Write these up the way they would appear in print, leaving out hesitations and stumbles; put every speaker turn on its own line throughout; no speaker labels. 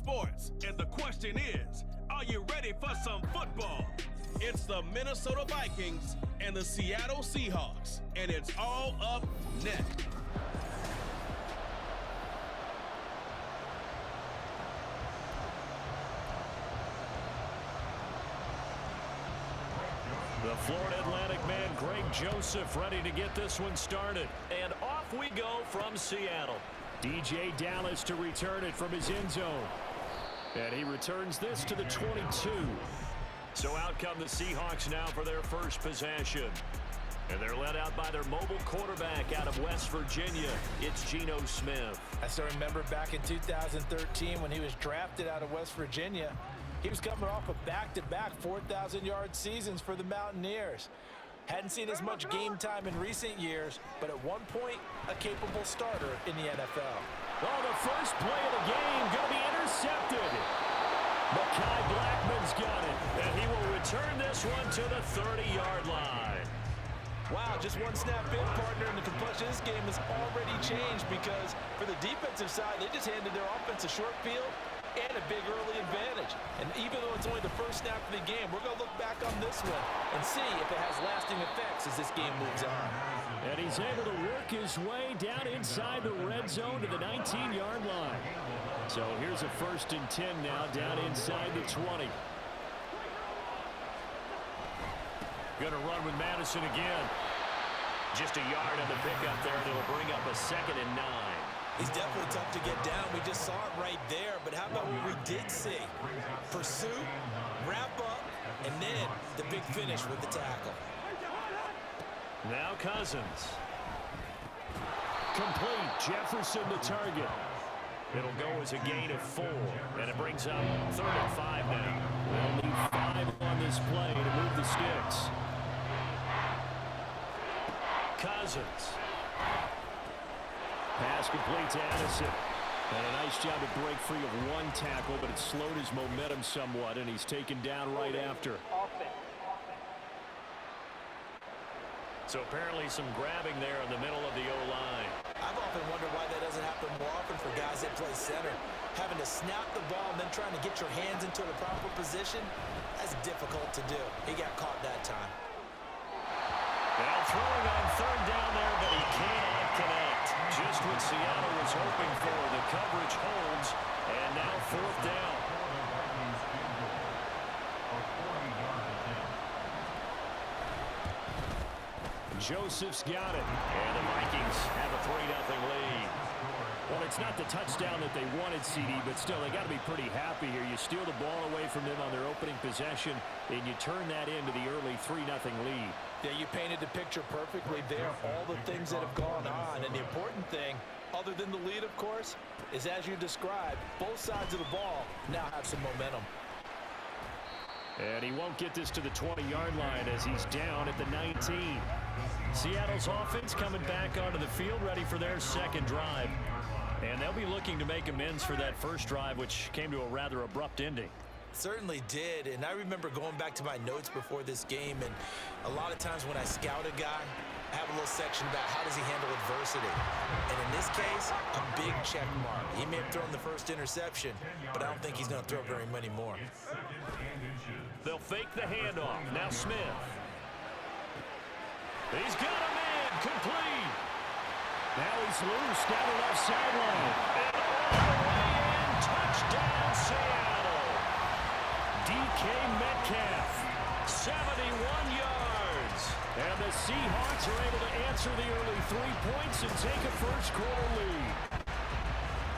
sports, and the question is, are you ready for some football? It's the Minnesota Vikings and the Seattle Seahawks, and it's all up next.
The Florida Atlantic man, Greg Joseph, ready to get this one started. And off we go from Seattle. DJ Dallas to return it from his end zone. And he returns this to the 22. So out come the Seahawks now for their first possession. And they're led out by their mobile quarterback out of West Virginia. It's Geno Smith.
I still remember back in 2013 when he was drafted out of West Virginia. He was coming off of back-to-back 4,000-yard seasons for the Mountaineers. Hadn't seen as much game time in recent years, but at one point, a capable starter in the NFL.
Oh, the first play of the game going to be intercepted. Mekhi Blackman's got it, and he will return this one to the 30-yard line.
Wow, just one snap in, partner, and the complexion of this game has already changed because for the defensive side, they just handed their offense a short field and a big early advantage. And even though it's only the first snap of the game, we're going to look back on this one and see if it has lasting effects as this game moves on.
And he's able to work his way down inside the red zone to the 19-yard line. So here's a 1st and 10 now down inside the 20. Going to run with Madison again. Just a yard on the pickup there, and it'll bring up a 2nd and 9.
He's definitely tough to get down. We just saw it right there. But how about what we did see? Pursuit, wrap up, and then the big finish with the tackle.
Now Cousins. Complete. Jefferson the target. It'll go as a gain of 4. And it brings up 3rd and 5 now. They'll need 5 on this play to move the sticks. Cousins. Pass complete to Addison. And a nice job to break free of one tackle, but it slowed his momentum somewhat, and he's taken down right after. So apparently some grabbing there in the middle of the O-line.
I've often wondered why that doesn't happen more often for guys that play center. Having to snap the ball and then trying to get your hands into the proper position, that's difficult to do. He got caught that time.
Now throwing on 3rd down there, but he cannot connect. Just what Seattle was hoping for. The coverage holds, and now 4th down. Joseph's got it, and the Vikings have a 3-0 lead. Well, it's not the touchdown that they wanted, CD, but still, they got to be pretty happy here. You steal the ball away from them on their opening possession, and you turn that into the early 3-0 lead.
Yeah, you painted the picture perfectly there, all the things that have gone on. And the important thing, other than the lead, of course, is as you described, both sides of the ball now have some momentum.
And he won't get this to the 20-yard line as he's down at the 19. Seattle's offense coming back onto the field, ready for their 2nd drive. And they'll be looking to make amends for that first drive, which came to a rather abrupt ending.
Certainly did, and I remember going back to my notes before this game, and a lot of times when I scout a guy, I have a little section about how does he handle adversity. And in this case, a big check mark. He may have thrown the first interception, but I don't think he's going to throw very many more.
They'll fake the handoff. Now Smith. He's got a man complete. Now he's loose down the left sideline. And all the way in, touchdown Seattle. DK Metcalf, 71 yards. And the Seahawks are able to answer the early 3 points and take a first-quarter lead.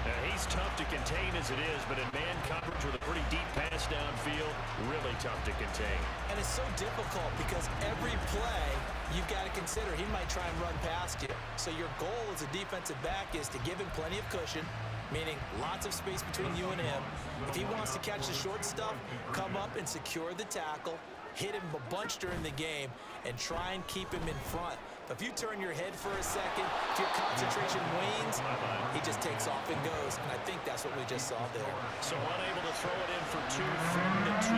Now, he's tough to contain as it is, but in man coverage with a pretty deep pass downfield, really tough to contain.
And it's so difficult because every play you've got to consider he might try and run past you. So your goal as a defensive back is to give him plenty of cushion, meaning lots of space between you and him. If he wants to catch the short stuff, come up and secure the tackle, hit him a bunch during the game, and try and keep him in front. But if you turn your head for a second, if your concentration wanes, he just takes off and goes. And I think that's what we just saw there.
So unable to throw it in for 2, 3rd and 2.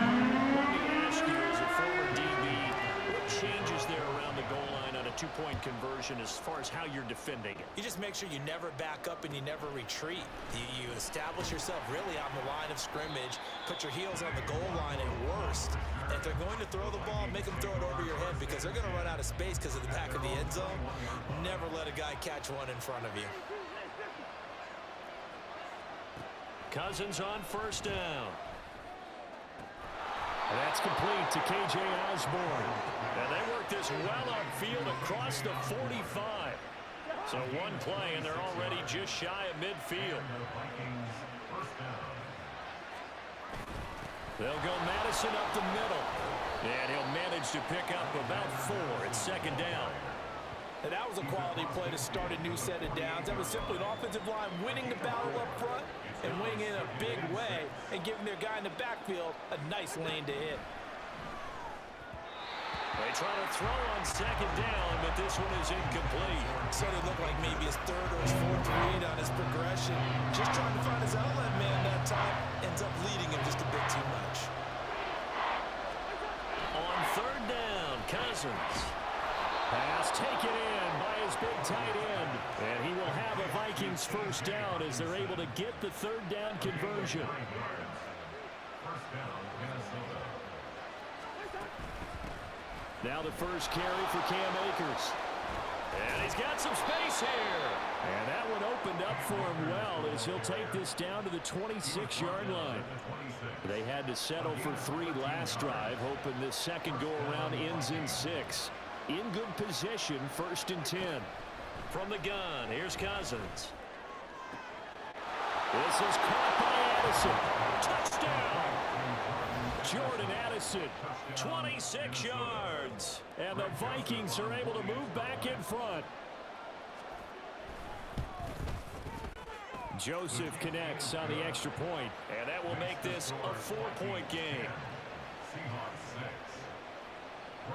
Let me ask you, as a former DB, what changes there around the goal line on a two-point conversion as far as how you're defending it?
You just make sure you never back up and you never retreat. You establish yourself really on the line of scrimmage, put your heels on the goal line at worst. And if they're going to throw the ball, make them throw it over your head because they're going to run out of space because of the back of the end zone. Never let a guy catch one in front of you.
Cousins on first down. And that's complete to K.J. Osborne. And they work this well upfield across the 45. So one play, and they're already just shy of midfield. They'll go Madison up the middle. And he'll manage to pick up about 4. It's second down.
And that was a quality play to start a new set of downs. That was simply an offensive line winning the battle up front and winning in a big way and giving their guy in the backfield a nice lane to hit.
They try to throw on second down, but this one is incomplete.
So it looked like maybe his third or his fourth read on his progression. Just trying to find his outlet man that time. Ends up leading him just a bit too much.
On third down, Cousins. Pass taken in by his big tight end. And he will have a Vikings first down as they're able to get the third down conversion. Now the first carry for Cam Akers. And he's got some space here. And that one opened up for him well as he'll take this down to the 26-yard line. They had to settle for 3 last drive, hoping this second go-around ends in 6. In good position, 1st and 10. From the gun, here's Cousins. This is caught by Addison. Touchdown! Jordan Addison, 26 yards. And the Vikings are able to move back in front. Joseph connects on the extra point, and that will make this a 4-point game.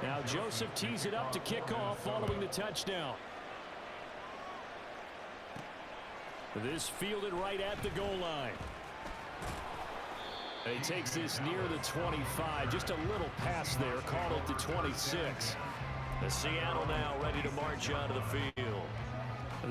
Now Joseph tees it up to kick off following the touchdown. This fielded right at the goal line. He takes this near the 25. Just a little pass there. Called it the 26. The Seattle now ready to march onto the field.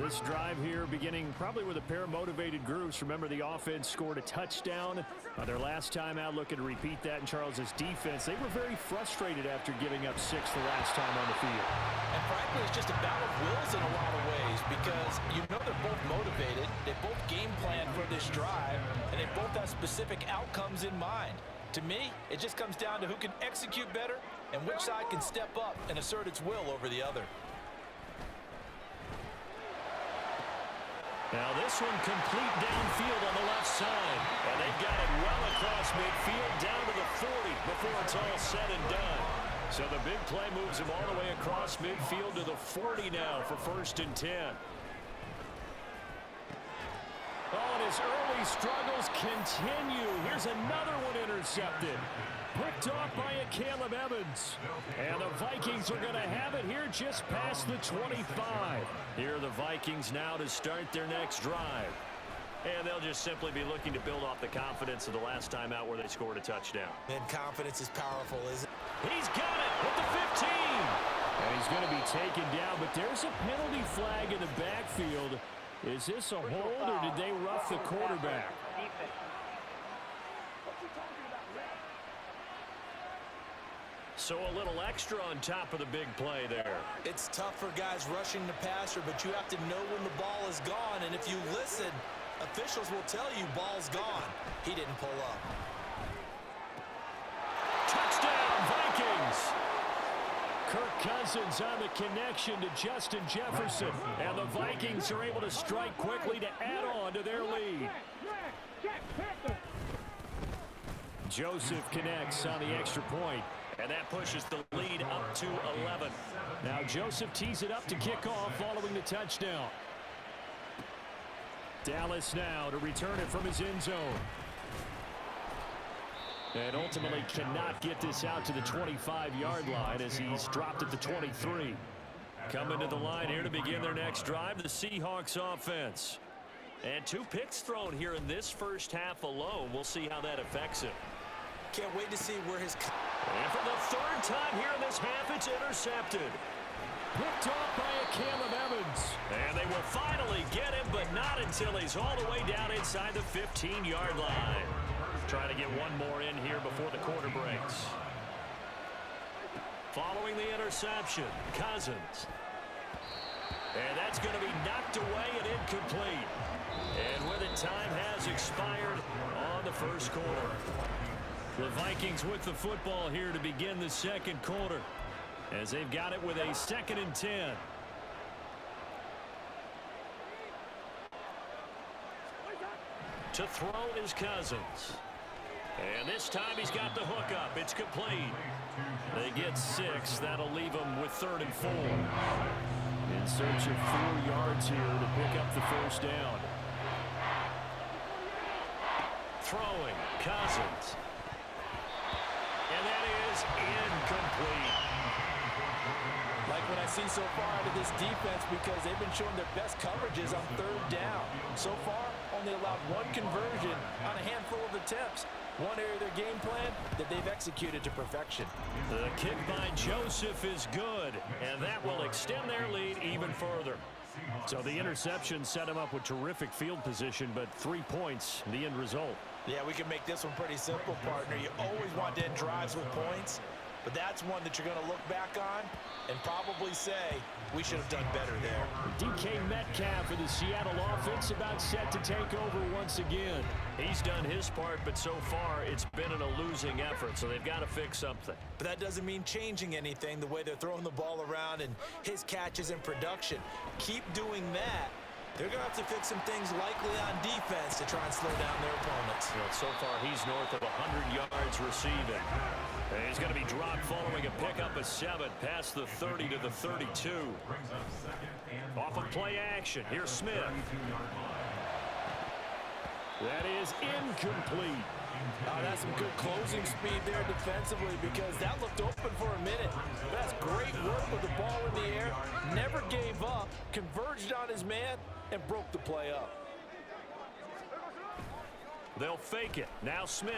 This drive here beginning probably with a pair of motivated groups. Remember, the offense scored a touchdown their last time out, looking to repeat that in Charles's defense. They were very frustrated after giving up 6 the last time on the field.
And frankly, it's just a battle of wills in a lot of ways because you know they're both motivated. They both game plan for this drive, and they both have specific outcomes in mind. To me, it just comes down to who can execute better and which side can step up and assert its will over the other.
Now this one complete downfield on the left side. And they've got it well across midfield down to the 40 before it's all said and done. So the big play moves him all the way across midfield to the 40 now for 1st and 10. Oh, and his early struggles continue. Here's another one intercepted. Picked off by a Caleb Evans. And the Vikings are going to have it here just past the 25. Here are the Vikings now to start their next drive. And they'll just simply be looking to build off the confidence of the last time out where they scored a touchdown.
And confidence is powerful, isn't it?
He's got it with the 15. And he's going to be taken down, but there's a penalty flag in the backfield. Is this a hold or did they rough the quarterback? So a little extra on top of the big play there.
It's tough for guys rushing the passer, but you have to know when the ball is gone. And if you listen, officials will tell you ball's gone. He didn't pull up.
Touchdown, Vikings! Kirk Cousins on the connection to Justin Jefferson. And the Vikings are able to strike quickly to add on to their lead. Joseph connects on the extra point. And that pushes the lead up to 11. Now Joseph tees it up to kick off following the touchdown. Dallas now to return it from his end zone. And ultimately cannot get this out to the 25-yard line as he's dropped at the 23. Coming to the line here to begin their next drive, the Seahawks offense. And 2 picks thrown here in this first half alone. We'll see how that affects him.
Can't wait to see where his...
And for the third time here in this half, it's intercepted.
Picked off by a Caleb Evans.
And they will finally get him, but not until he's all the way down inside the 15-yard line. Trying to get one more in here before the quarter breaks. Following the interception, Cousins. And that's going to be knocked away and incomplete. And with it, time has expired on the first quarter. The Vikings with the football here to begin the second quarter, as they've got it with a 2nd and 10. To throw is Cousins. And this time he's got the hook up. It's complete. They get 6. That'll leave them with 3rd and 4.
In search of 4 yards here to pick up the first down.
Throwing, Cousins. And that is incomplete.
Like what I see so far out of this defense, because they've been showing their best coverages on 3rd down. So far, only allowed 1 conversion on a handful of attempts. One area of their game plan that they've executed to perfection.
The kick by Joseph is good, and that will extend their lead even further.
So the interception set him up with terrific field position, but 3 points, the end result.
Yeah, we can make this one pretty simple, partner. You always want to end drives with points, but that's one that you're going to look back on and probably say, we should have done better there.
DK Metcalf for the Seattle offense about set to take over once again.
He's done his part, but so far it's been in a losing effort, so they've got to fix something.
But that doesn't mean changing anything, the way they're throwing the ball around and his catches and production. Keep doing that. They're going to have to fix some things likely on defense to try and slow down their opponents.
Well, so far he's north of 100 yards receiving. And he's going to be dropped following a pickup of 7 past the 30 to the 32. Off of play action. Here's Smith.
That is incomplete.
Oh, that's some good closing speed there defensively, because that looked open for a minute. That's great work with the ball in the air. Never gave up, converged on his man, and broke the play up.
They'll fake it. Now Smith.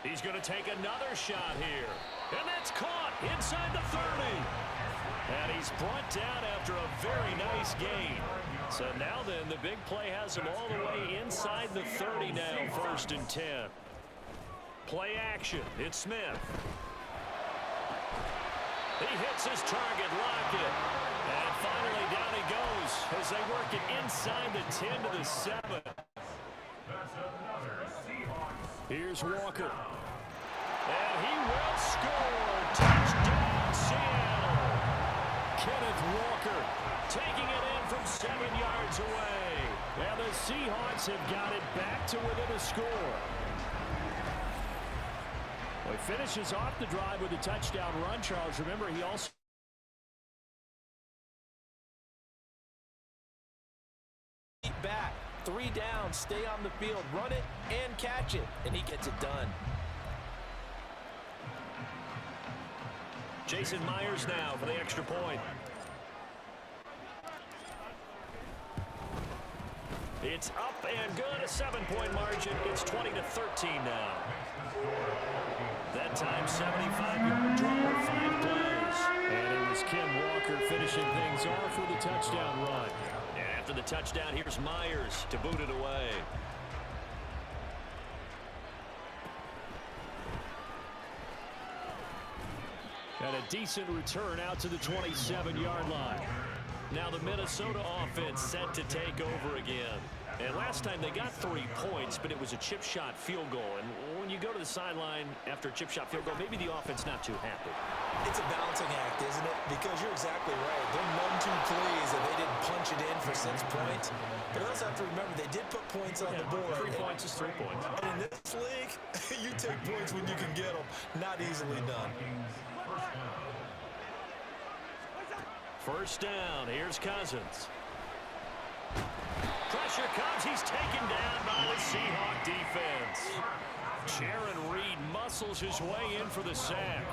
He's going to take another shot here. And that's caught inside the 30. And he's brought down after a very nice gain. So now then, the big play has him all the way inside the 30 now, 1st and 10. Play action. It's Smith. He hits his target, Lockett. And finally down he goes as they work it inside the 10 to the 7.
Here's Walker.
And he will score. Touchdown, Seattle.
Kenneth Walker
Taking it in from 7 yards away.
And the Seahawks have got it back to within a score. Well, he finishes off the drive with a touchdown run, Charles. Remember, he also
back, 3 down, stay on the field, run it and catch it, and he gets it done.
Jason Myers now for the extra point. It's up and good, a 7-point margin. It's 20 to 13 now. That time, 75-yard drive, 5 plays.
And it was Ken Walker finishing things off with a touchdown run.
And after the touchdown, here's Myers to boot it away.
And a decent return out to the 27-yard line.
Now the Minnesota offense set to take over again. And last time they got 3 points, but it was a chip shot field goal. And when you go to the sideline after a chip shot field goal, maybe the offense not too happy.
It's a balancing act, isn't it? Because you're exactly right. They're none too pleased that they didn't punch it in for 6 points. But you also have to remember they did put points on the board.
3 points is 3 points.
And in this league, you take points when you can get them. Not easily done.
First down, here's Cousins. Pressure comes, he's taken down by the Seahawk defense. Jaron Reed muscles his way in for the sack.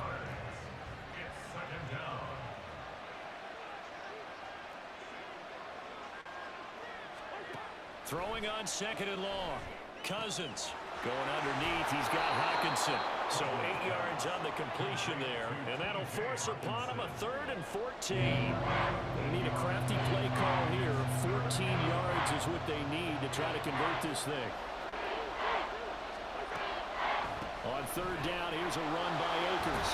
Throwing on 2nd and long. Cousins.
Going underneath, he's got Hawkinson. So 8 yards on the completion there. And that'll force upon him a 3rd and 14. They need a crafty play call here. 14 yards is what they need to try to convert this thing. On 3rd down, here's a run by Akers.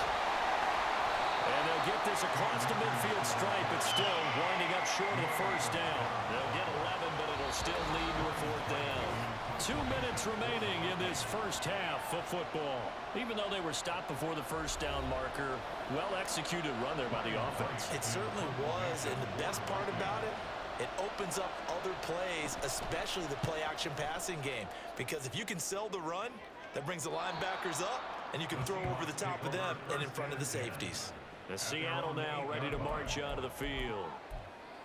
And they'll get this across the midfield stripe, but still winding up short of the 1st down. They'll get 11, but it'll still lead to a 4th down. 2 minutes remaining in this first half of football. Even though they were stopped before the 1st down marker, well-executed run there by the offense.
It certainly was, and the best part about it, it opens up other plays, especially the play-action passing game. Because if you can sell the run, that brings the linebackers up, and you can throw over the top of them and in front of the safeties.
The Seattle now ready to march onto the field.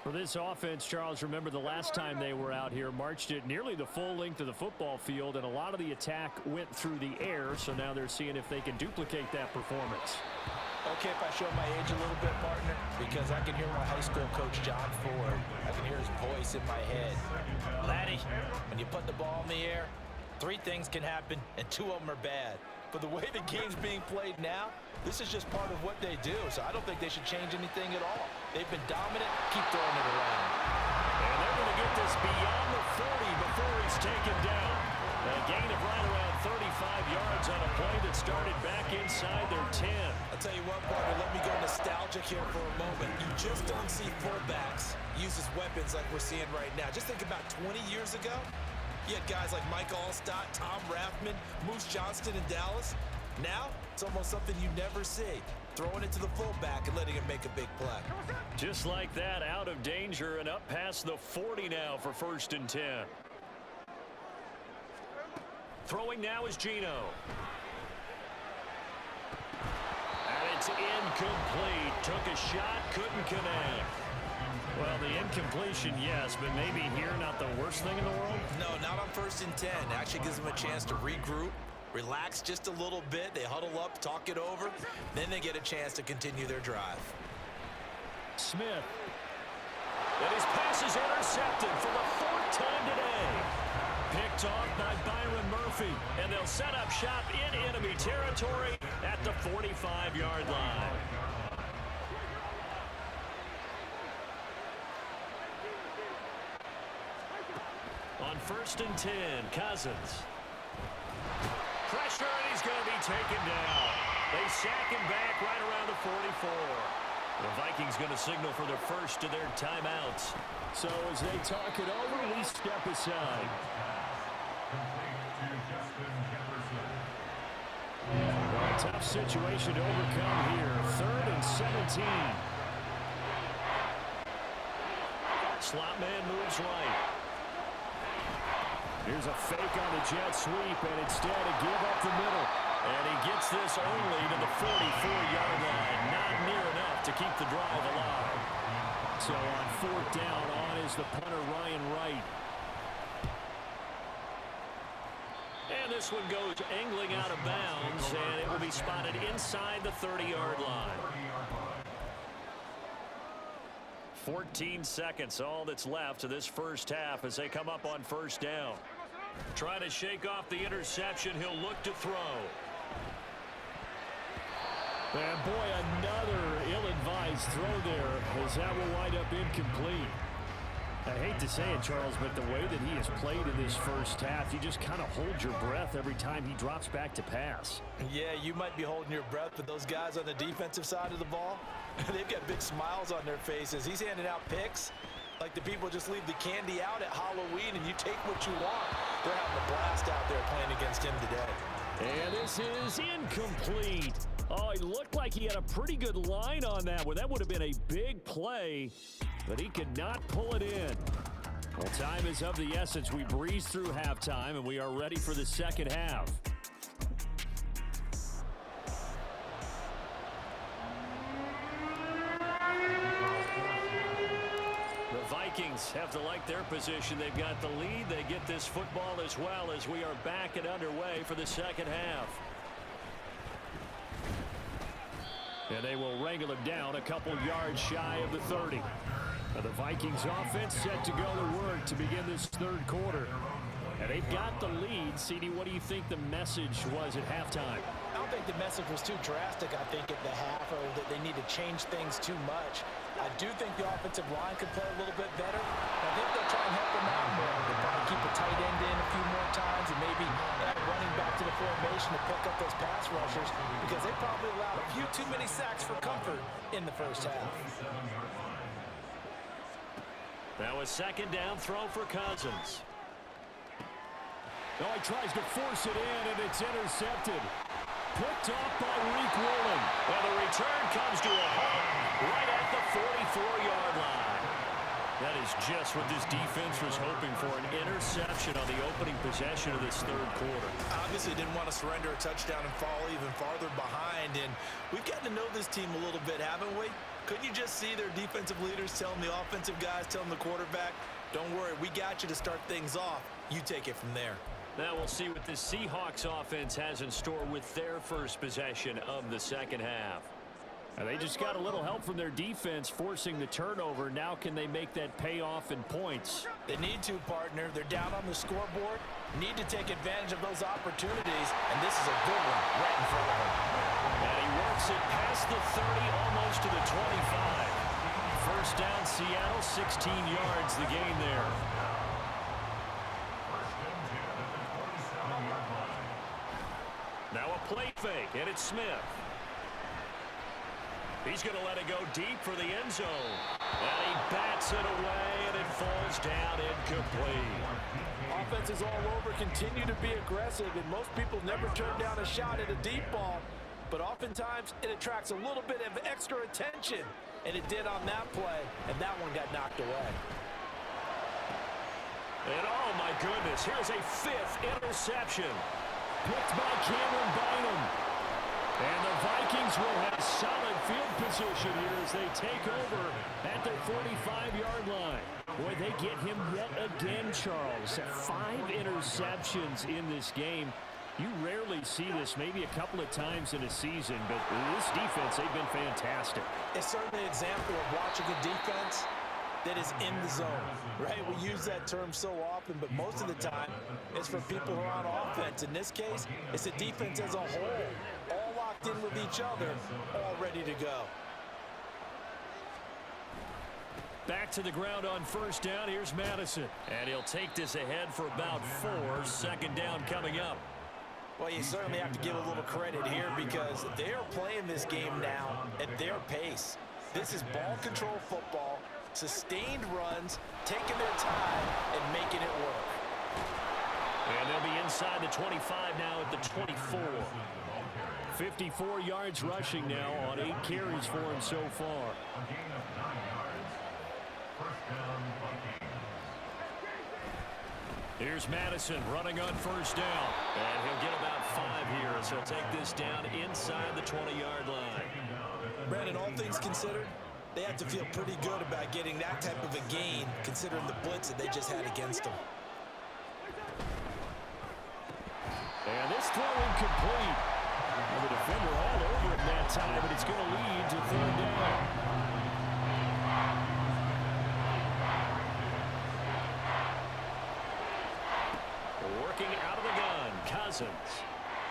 For this offense, Charles, remember the last time they were out here, marched it nearly the full length of the football field, and a lot of the attack went through the air, so now they're seeing if they can duplicate that performance.
Okay, if I show my age a little bit, partner, because I can hear my high school coach, John Ford. I can hear his voice in my head. Laddie, when you put the ball in the air, 3 things can happen, and 2 of them are bad. But the way the game's being played now, this is just part of what they do, so I don't think they should change anything at all. They've been dominant. Keep throwing it around.
And they're going to get this beyond the 40 before he's taken down. A gain of right around 35 yards on a play that started back inside their 10.
I'll tell you what, partner, let me go nostalgic here for a moment. You just don't see fullbacks use as weapons like we're seeing right now. Just think about 20 years ago. You had guys like Mike Allstott, Tom Rathman, Moose Johnston in Dallas. Now, it's almost something you never see. Throwing it to the fullback and letting him make a big play.
Just like that, out of danger and up past the 40 now for 1st and 10. Throwing now is Geno. And it's incomplete. Took a shot, couldn't connect. Well, the incompletion, yes, but maybe here not the worst thing in the world?
No, not on 1st and 10. It actually gives them a chance to regroup, relax just a little bit. They huddle up, talk it over. Then they get a chance to continue their drive.
Smith.
And his pass is intercepted for the 4th time today. Picked off by Byron Murphy. And they'll set up shop in enemy territory at the 45-yard line. On 1st and 10, Cousins. Pressure, and he's going to be taken down. They sack him back right around the 44. The Vikings going to signal for their first of their timeouts.
So as they talk it over, we step aside. Well, tough situation to overcome here. 3rd and 17.
Slot man moves right.
Here's a fake on the jet sweep, and instead a give up the middle.
And he gets this only to the 44-yard line. Not near enough to keep the drive alive.
So on 4th down, on is the punter, Ryan Wright.
And this one goes angling out of bounds, and it will be spotted inside the 30-yard line. 14 seconds, all that's left of this first half as they come up on 1st down. Trying to shake off the interception, he'll look to throw.
And boy, another ill-advised throw there as that will wind up incomplete. I hate to say it, Charles, but the way that he has played in this first half, you just kind of hold your breath every time he drops back to pass.
Yeah, you might be holding your breath, but those guys on the defensive side of the ball, they've got big smiles on their faces. He's handing out picks like the people just leave the candy out at Halloween and you take what you want. They're having a blast out there playing against him today.
And this is incomplete. Oh, it looked like he had a pretty good line on that one. That would have been a big play, but he could not pull it in. Well, time is of the essence. We breeze through halftime, and we are ready for the second half.
The Vikings have to like their position. They've got the lead. They get this football as well as we are back and underway for the second half.
And they will wrangle him down a couple yards shy of the 30. Now the Vikings offense set to go to work to begin this third quarter. And they've got the lead. CD, what do you think the message was at halftime?
I don't think the message was too drastic, I think, at the half, or that they need to change things too much. I do think the offensive line could play a little bit better. I think they'll try and help them out more. They'll probably keep a tight end in a few more times and maybe add running back to the formation to pick up those pass rushers, because they probably allowed a few too many sacks for comfort in the first half.
Now a second down throw for Cousins.
Oh, he tries to force it in, and it's intercepted. Picked off by Reek Woolen.
Well, the return comes to a halt right at the 44-yard line. That is just what this defense was hoping for, an interception on the opening possession of this third quarter.
Obviously didn't want to surrender a touchdown and fall even farther behind, and we've gotten to know this team a little bit, haven't we? Couldn't you just see their defensive leaders telling the offensive guys, telling the quarterback, don't worry, we got you to start things off. You take it from there.
Now we'll see what the Seahawks offense has in store with their first possession of the second half.
And they just got a little help from their defense forcing the turnover. Now can they make that pay off in points?
They need to, partner. They're down on the scoreboard. Need to take advantage of those opportunities, and this is a good one right in front of them.
And he works it past the 30, almost to the 25. First down, Seattle, 16 yards the gain there. Now a play fake, and it's Smith. He's going to let it go deep for the end zone. And he bats it away, and it falls down incomplete.
Offenses all over continue to be aggressive, and most people never turn down a shot at a deep ball. But oftentimes, it attracts a little bit of extra attention. And it did on that play, and that one got knocked away.
And oh my goodness, here's a fifth interception.
Picked by Cameron Bynum. And the Vikings will have solid field position here as they take over at their 45-yard line. Boy, they get him yet again, Charles. 5 interceptions in this game. You rarely see this, maybe a couple of times in a season, but this defense, they've been fantastic.
It's certainly an example of watching a defense that is in the zone, right? We use that term so often, but most of the time, it's for people who are on offense. In this case, it's the defense as a whole, all locked in with each other, all ready to go.
Back to the ground on first down. Here's Madison. And he'll take this ahead for about 4. Second down coming up.
Well, you certainly have to give a little credit here because they're playing this game now at their pace. This is ball control football, sustained runs, taking their time, and making it work.
And they'll be inside the 25 now at the 24.
54 yards rushing now on 8 carries for him so far.
Here's Madison running on first down. And he'll get about 5 here as he'll take this down inside the 20-yard line.
Brandon, all things considered, they have to feel pretty good about getting that type of a gain considering the blitz that they just had against them.
And this throw incomplete. Well, the defender all over it that time, but it's going to lead to third down.
Working out of the gun, Cousins.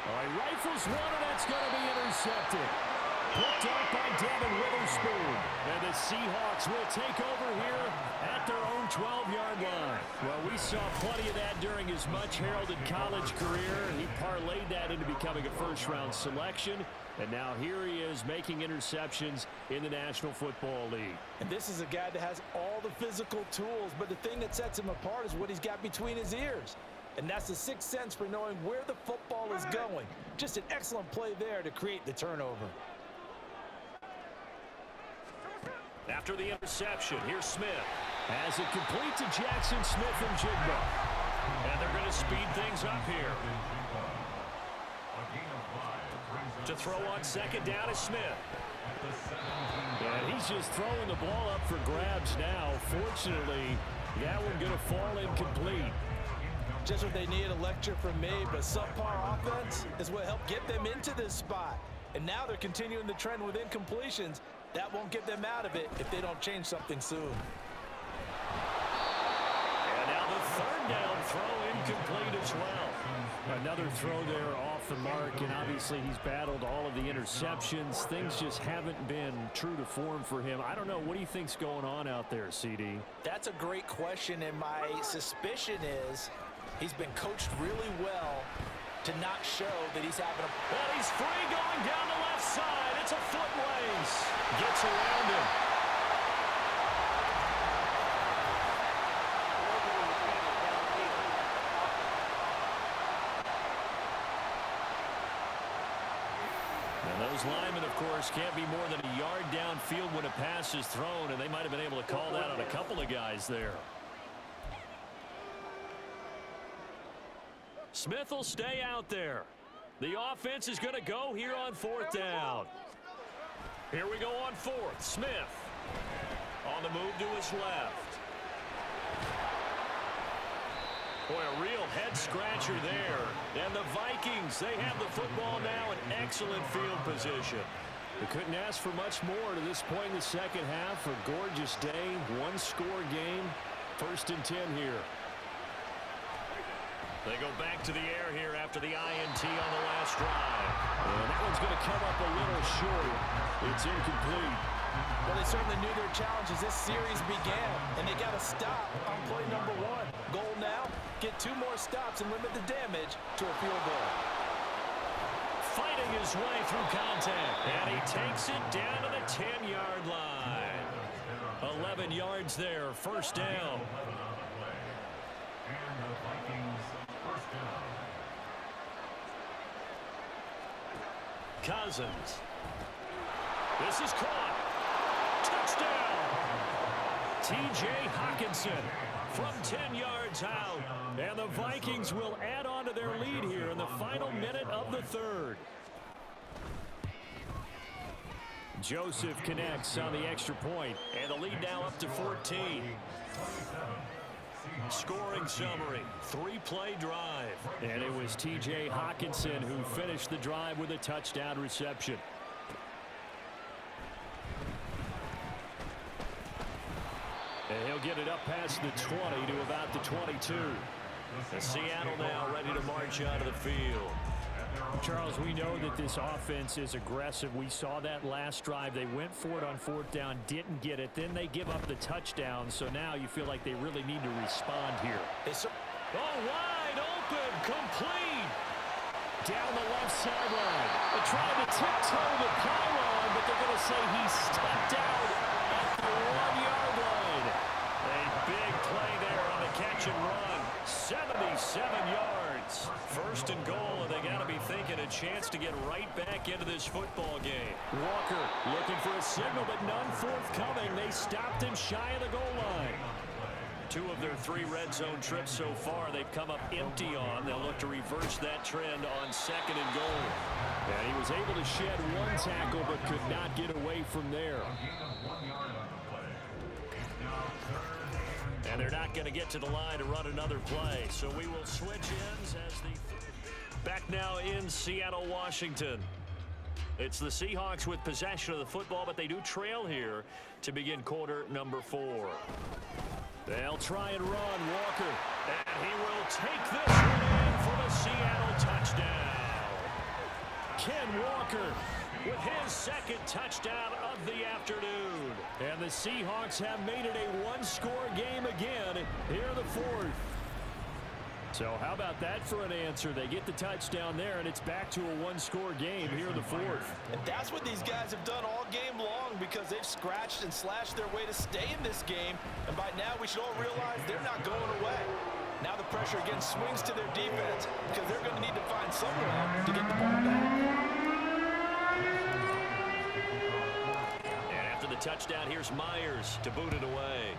All right, rifles one, and that's going to be intercepted. Picked up by Devin Witherspoon. And the Seahawks will take over here at their own 12-yard line. Well, we saw plenty of that during his much-heralded college career. He parlayed that into becoming a first-round selection. And now here he is making interceptions in the National Football League.
And this is a guy that has all the physical tools, but the thing that sets him apart is what he's got between his ears. And that's the sixth sense for knowing where the football is going. Just an excellent play there to create the turnover.
After the interception, here's Smith.
As it complete to Jackson Smith and Jigba.
And they're going to speed things up here. To throw on second down is Smith.
And he's just throwing the ball up for grabs now. Fortunately, that one going to fall incomplete.
Just what they need, a lecture from me, but subpar offense is what helped get them into this spot. And now they're continuing the trend with incompletions. That won't get them out of it if they don't change something soon.
And now the third
touchdown throw incomplete as well. Another throw there off the mark, and obviously he's battled all of the interceptions. Things just haven't been true to form for him. I don't know. What do you think's going on out there, CD?
That's a great question, and my suspicion is he's been coached really well to not show that he's having a...
Well, he's free going down the left side. It's a foot race. Gets around him. Those linemen, of course, can't be more than a yard downfield when a pass is thrown, and they might have been able to call that on a couple of guys there. Smith will stay out there. The offense is going to go here on fourth down. Here we go on fourth. Smith on the move to his left. Boy, a real head-scratcher there. And the Vikings, they have the football now in excellent field position. They couldn't ask for much more to this point in the second half. A gorgeous day, one-score game. 1st and 10 here. They go back to the air here after the INT on the last drive. And that one's going to come up a little short. It's incomplete.
Well, they certainly knew their challenge as this series began, and they got to stop on play number 1. Goal now, get 2 more stops and limit the damage to a field goal.
Fighting his way through contact, and he takes it down to the 10-yard line. 11 yards there, 1st down. Cousins. This is caught. Touchdown! T.J. Hockenson from 10 yards out. And the Vikings will add on to their lead here in the final minute of the 3rd. Joseph connects on the extra point, and the lead now up to 14. Scoring summary, 3-play drive. And it was T.J. Hockenson who finished the drive with a touchdown reception. And he'll get it up past the 20 to about the 22. And Seattle now ready to march out of the field. Charles, we know that this offense is aggressive. We saw that last drive. They went for it on 4th down, didn't get it. Then they give up the touchdown. So now you feel like they really need to respond here. Oh, wide open, complete. Down the left sideline. They tried to tiptoe the pylon, but they're going to say he stepped out at the 1-yard line. A big play there on the catch and run. 77 yards. 1st and goal, and they got to be thinking a chance to get right back into this football game. Walker looking for a signal, but none forthcoming. They stopped him shy of the goal line. 2 of their 3 red zone trips so far they've come up empty on. They'll look to reverse that trend on 2nd and goal. And he was able to shed 1 tackle, but could not get away from there. And they're not going to get to the line to run another play. So we will switch ends as the... Back now in Seattle, Washington. It's the Seahawks with possession of the football, but they do trail here to begin quarter number 4. They'll try and run. Walker. And he will take this one in for the Seattle touchdown. Ken Walker with his 2nd touchdown of the afternoon. And the Seahawks have made it a 1-score game again here in the 4th. So how about that for an answer? They get the touchdown there, and it's back to a 1-score game here in the 4th.
And that's what these guys have done all game long, because they've scratched and slashed their way to stay in this game. And by now, we should all realize they're not going away. Now the pressure again swings to their defense, because they're going to need to find some way to get the ball back.
And after the touchdown, here's Myers to boot it away.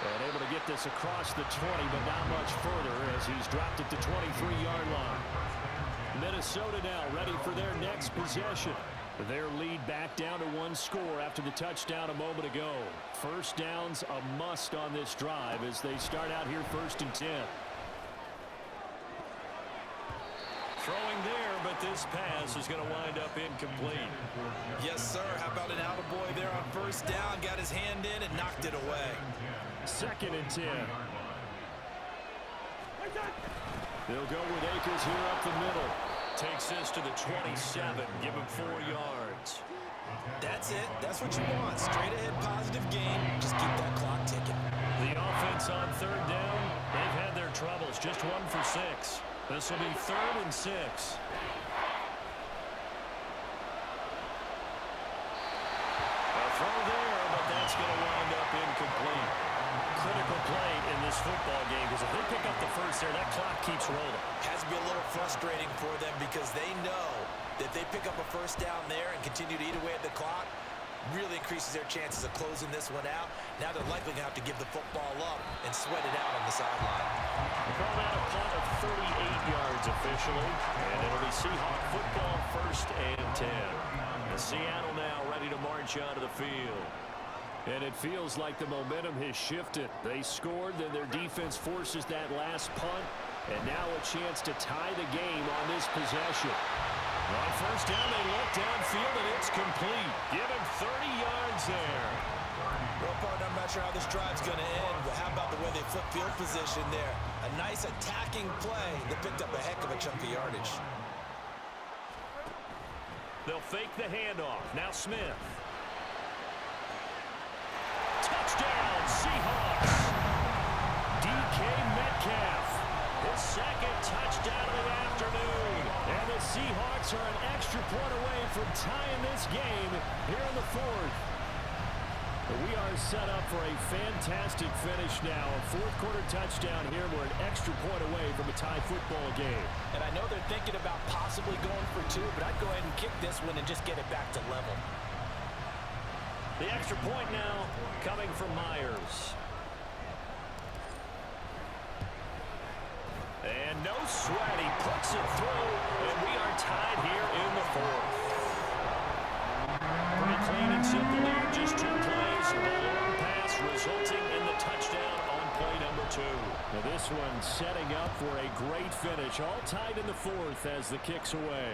And able to get this across the 20, but not much further as he's dropped it to 23-yard line. Minnesota now ready for their next possession. Their lead back down to 1 score after the touchdown a moment ago. 1st down's a must on this drive as they start out here 1st and 10. Throwing there, but this
this pass is going to wind up incomplete.
Yes, sir. How about an attaboy there on first down? Got his hand in and knocked it away.
2nd and 10.
They'll go with Akers here up the middle. Takes this to the 27. Give him 4 yards.
That's it. That's what you want. Straight ahead positive game. Just keep that clock ticking.
The offense on 3rd down, they've had their troubles. Just 1 for 6. This will be 3rd and 6. A throw there, but that's going to wind up incomplete. Critical play in this football game because if they pick up the first there, that clock keeps rolling.
Has to be a little frustrating for them because they know that they pick up a first down there and continue to eat away at the clock, really increases their chances of closing this one out. Now they're likely going to have to give the football up and sweat it out on the sideline.
Call that a punt of 38 yards officially, and it'll be Seahawk football 1st and 10. And Seattle now ready to march onto the field.
And it feels like the momentum has shifted. They scored, then their defense forces that last punt, and now a chance to tie the game on this possession.
On first down, they look downfield, and it's complete. Give him 30 yards there.
Well, partner, I'm not sure how this drive's going to end, but how about the way they flip field position there? A nice attacking play that picked up a heck of a chunk of yardage.
They'll fake the handoff. Now Smith. Touchdown, Seahawks. DK Metcalf. His 2nd touchdown of the afternoon. And the Seahawks are an extra point away from tying this game here in the 4th.
We are set up for a fantastic finish now. A 4th quarter touchdown here. We're an extra point away from a tie football game.
And I know they're thinking about possibly going for 2, but I'd go ahead and kick this one and just get it back to level.
The extra point now coming from Myers. And no sweat. He puts it through, and we are tied here in the 4th. Pretty clean and simple here. Just 2 plays. The long pass resulting in the touchdown on play number 2.
Now this one setting up for a great finish. All tied in the 4th as the kick's away.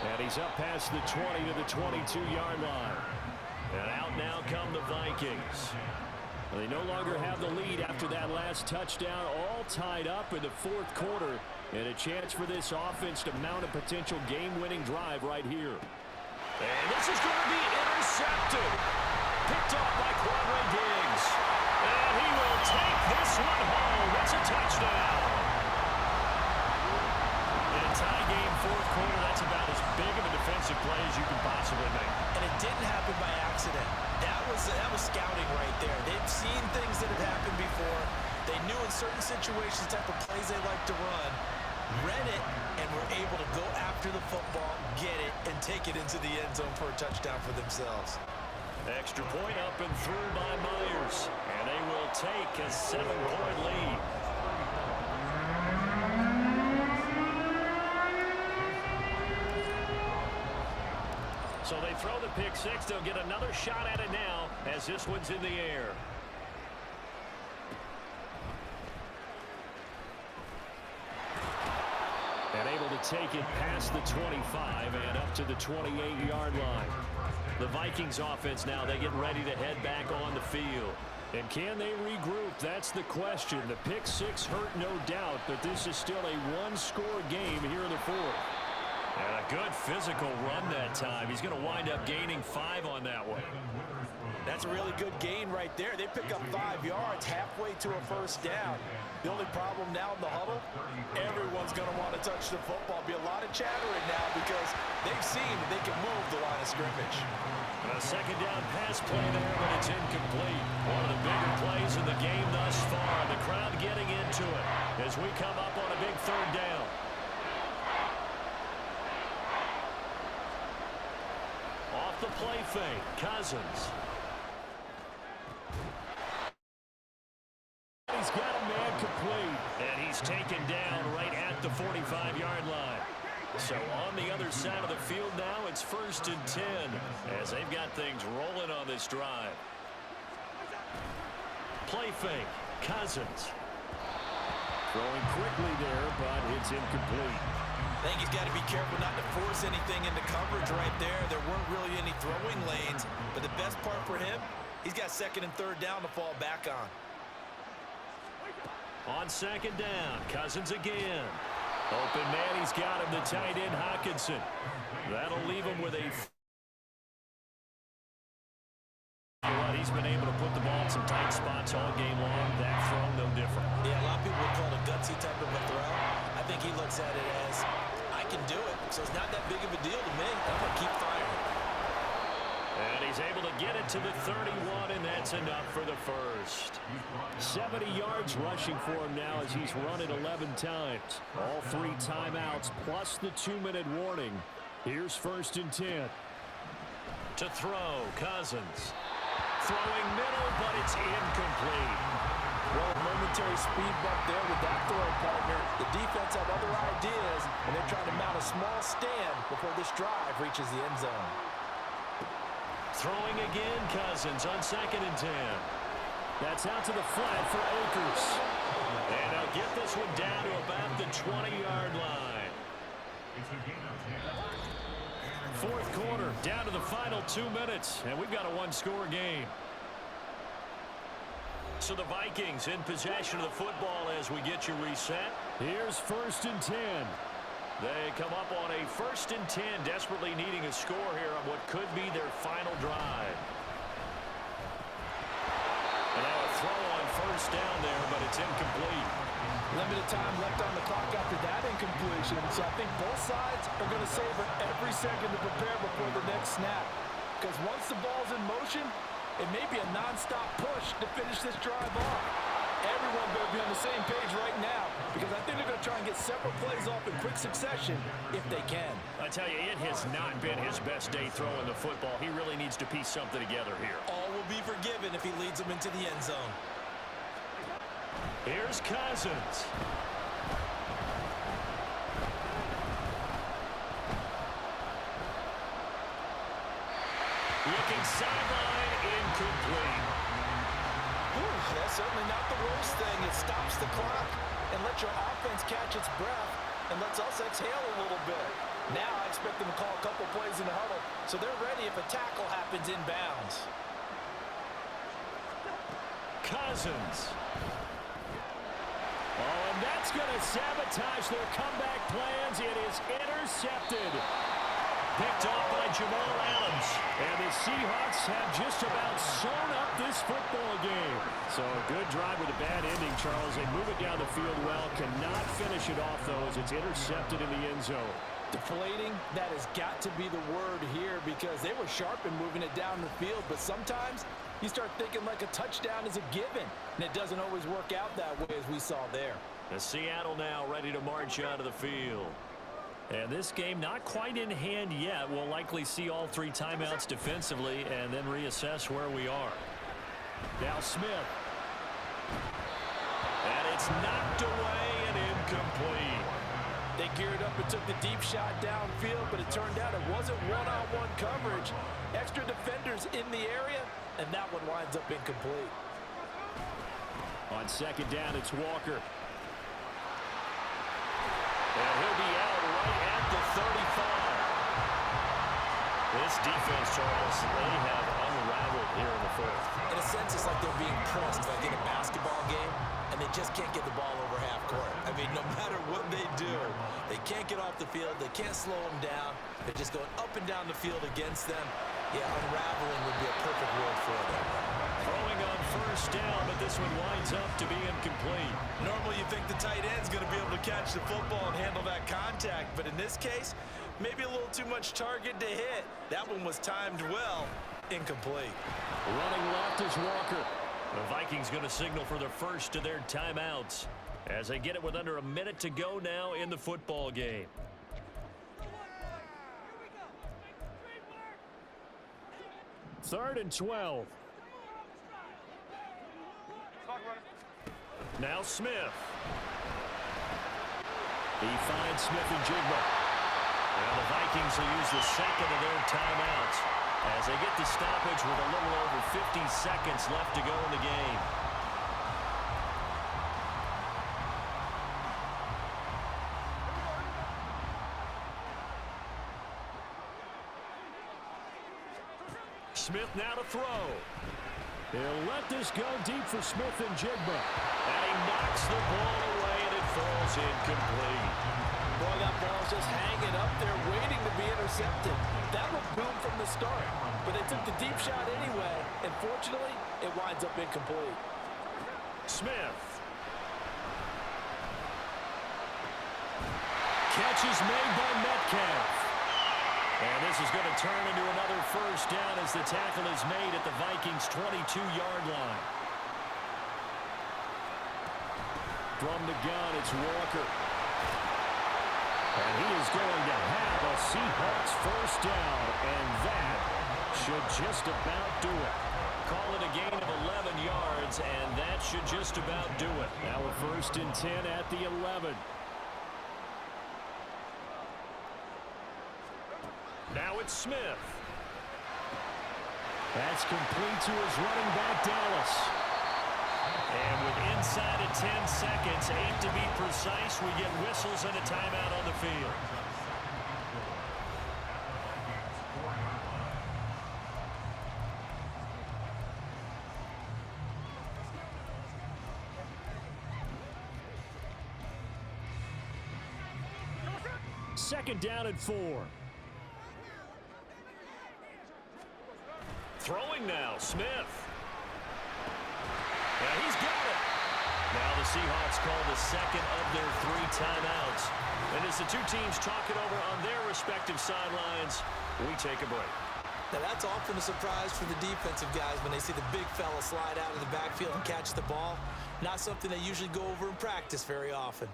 And he's up past the 20 to the 22-yard line. And out now come the Vikings. They no longer have the lead after that last touchdown. All tied up in the 4th quarter. And a chance for this offense to mount a potential game-winning drive right here.
And this is going to be intercepted. Picked off by Quadre Diggs. And he will take this one home. It's a touchdown. In a tie game, 4th quarter, that's about as big of a defensive play as you can possibly make.
And it didn't happen by accident. That was scouting right there. They've seen things that have happened before. They knew in certain situations the type of plays they like to run. Read it, and were able to go after the football, get it, and take it into the end zone for a touchdown for themselves.
Extra point up and through by Myers. And they will take a 7-point lead. So they throw the pick 6. They'll get another shot at it now as this one's in the air.
And able to take it past the 25 and up to the 28-yard line.
The Vikings offense now, they get ready to head back on the field.
And can they regroup? That's the question. The pick 6 hurt, no doubt, but this is still a one-score game here in the 4th.
And a good physical run that time. He's going to wind up gaining 5 on that one.
That's a really good gain right there. They pick up 5 yards halfway to a first down. The only problem now in the huddle, everyone's going to want to touch the football. Be a lot of chattering now because they've seen that they can move the line of scrimmage.
A 2nd down pass play there, but it's incomplete. One of the bigger plays in the game thus far. The crowd getting into it as we come up on a big 3rd down. Off the play fake, Cousins.
He's got a man complete.
And he's taken down right at the 45-yard line. So on the other side of the field now, it's 1st and 10 as they've got things rolling on this drive. Play fake, Cousins.
Throwing quickly there, but it's incomplete.
I think he's got to be careful not to force anything into coverage right there. There weren't really any throwing lanes, but the best part for him, he's got second and third down to fall back on.
On second down, Cousins again. Open man, he's got him, the tight end, Hockenson. That'll leave him with a... He's been able to put the ball in some tight spots all game long. That throw, no different.
Yeah, a lot of people would call it a gutsy type of a throw. I think he looks at it as, I can do it, so it's not that big of a deal to me. I'm going to keep firing.
And he's able to get it to the 31, and that's enough for the first. 70 yards rushing for him now as he's run it 11 times. All 3 timeouts plus the 2-minute warning. Here's 1st and 10. To throw, Cousins. Throwing middle, but it's incomplete.
Well, momentary speed bump there with that throw partner. The defense have other ideas, and they're trying to mount a small stand before this drive reaches the end zone.
Throwing again, Cousins on 2nd and 10. That's out to the flat for Akers. And they'll get this one down to about the 20-yard line. 4th quarter, down to the final 2 minutes, and we've got a 1-score game. So the Vikings in possession of the football as we get you reset. Here's 1st and 10. They come up on a 1st and 10, desperately needing a score here on what could be their final drive. And now a throw on 1st down there, but it's incomplete.
Limited time left on the clock after that incompletion, so I think both sides are going to savor every second to prepare before the next snap. Because once the ball's in motion, it may be a non-stop push to finish this drive off. Everyone better be on the same page right now, because I think they're going to try and get several plays off in quick succession if they can.
I tell you, it has not been his best day throwing the football. He really needs to piece something together here.
All will be forgiven if he leads them into the end zone.
Here's Cousins. Looking sideline, incomplete.
That's certainly not the worst thing. It stops the clock and lets your offense catch its breath and lets us exhale a little bit. Now I expect them to call a couple plays in the huddle so they're ready if a tackle happens inbounds.
Cousins. Oh, and that's going to sabotage their comeback plans. It is intercepted. Picked off by Jamal Adams. And the Seahawks have just about sewn up this football game. So a good drive with a bad ending, Charles. They move it down the field well. Cannot finish it off, though, as it's intercepted in the end zone.
Deflating, that has got to be the word here because they were sharp in moving it down the field. But sometimes you start thinking like a touchdown is a given. And it doesn't always work out that way as we saw there.
The Seattle now ready to march out of the field. And this game not quite in hand yet. We'll likely see all 3 timeouts defensively and then reassess where we are. Now Smith. And it's knocked away and incomplete.
They geared up and took the deep shot downfield, but it turned out it wasn't one-on-one coverage. Extra defenders in the area, and that one winds up incomplete.
On 2nd down, it's Walker. And he'll be out right at the 35. This defense, Charles, they have unraveled here in the 4th.
In a sense, it's like they're being pressed like in a basketball game, and they just can't get the ball over half court. I mean, no matter what they do, they can't get off the field. They can't slow them down. They're just going up and down the field against them. Yeah, unraveling would be a perfect word for them.
Throwing on 1st down, but this one winds up to be incomplete.
Normally you think the tight end's going to be able to catch the football and handle that contact, but in this case, maybe a little too much target to hit. That one was timed well. Incomplete.
Running left is Walker. The Vikings going to signal for the first of their timeouts as they get it with under a minute to go now in the football game. Third and 12. Now Smith. He finds Smith and Jigba. Now the Vikings will use the second of their timeouts as they get the stoppage with a little over 50 seconds left to go in the game. Smith now to throw. He'll let this go deep for Smith and Jigba. And he knocks the ball away, and it falls incomplete.
Boy, that ball's just hanging up there waiting to be intercepted. That looked boom from the start, but they took the deep shot anyway, and fortunately, it winds up incomplete.
Smith. Catch is made by Metcalf. And this is going to turn into another first down as the tackle is made at the Vikings' 22-yard line. From the gun, it's Walker. And he is going to have a Seahawks first down, and that should just about do it. Call it a gain of 11 yards, and that should just about do it. Now a 1st and 10 at the 11. Now it's Smith. That's complete to his running back, Dallas. And with inside of 10 seconds, 8 to be precise, we get whistles and a timeout on the field. Second down and 4. Throwing now, Smith. Yeah, he's got it. Now the Seahawks call the second of their 3 timeouts. And as the two teams talk it over on their respective sidelines, we take a break.
Now that's often a surprise for the defensive guys when they see the big fella slide out of the backfield and catch the ball. Not something they usually go over in practice very often.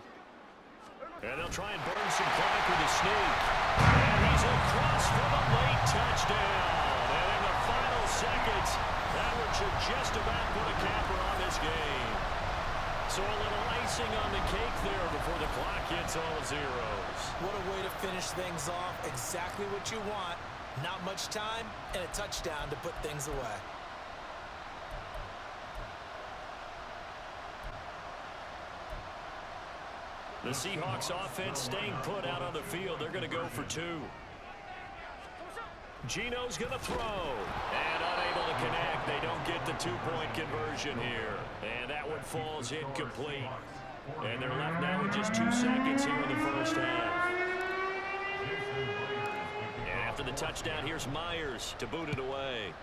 And they'll try and burn some clock with a sneak. And he's across for the late touchdown. And in the final seconds, that one should just about put a capper on this game. So a little icing on the cake there before the clock hits all zeros.
What a way to finish things off. Exactly what you want. Not much time and a touchdown to put things away.
The Seahawks offense staying put out on the field. They're going to go for 2. Geno's going to throw. And unable to connect. They don't get the 2-point conversion here. And that one falls incomplete. And they're left now with just 2 seconds here in the first half. And after the touchdown, here's Myers to boot it away.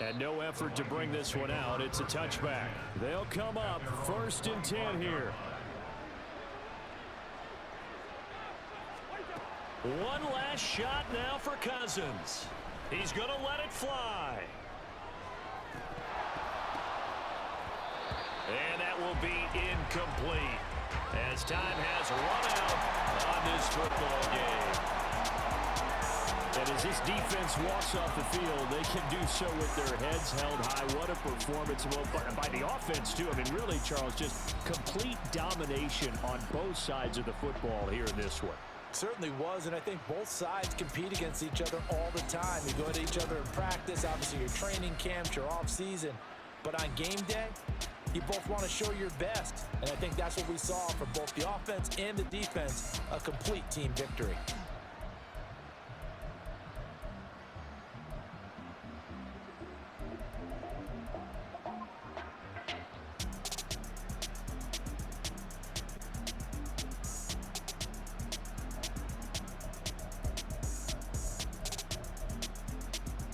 And no effort to bring this one out. It's a touchback. They'll come up 1st and 10 here. One last shot now for Cousins. He's going to let it fly. And that will be incomplete as time has run out on this football game. And as this defense walks off the field, they can do so with their heads held high. What a performance by the offense, too. I mean, really, Charles, just complete domination on both sides of the football here in this one.
Certainly was, and I think both sides compete against each other all the time. You go at each other in practice, obviously your training camps, your off-season. But on game day, you both want to show your best. And I think that's what we saw from both the offense and the defense, a complete team victory.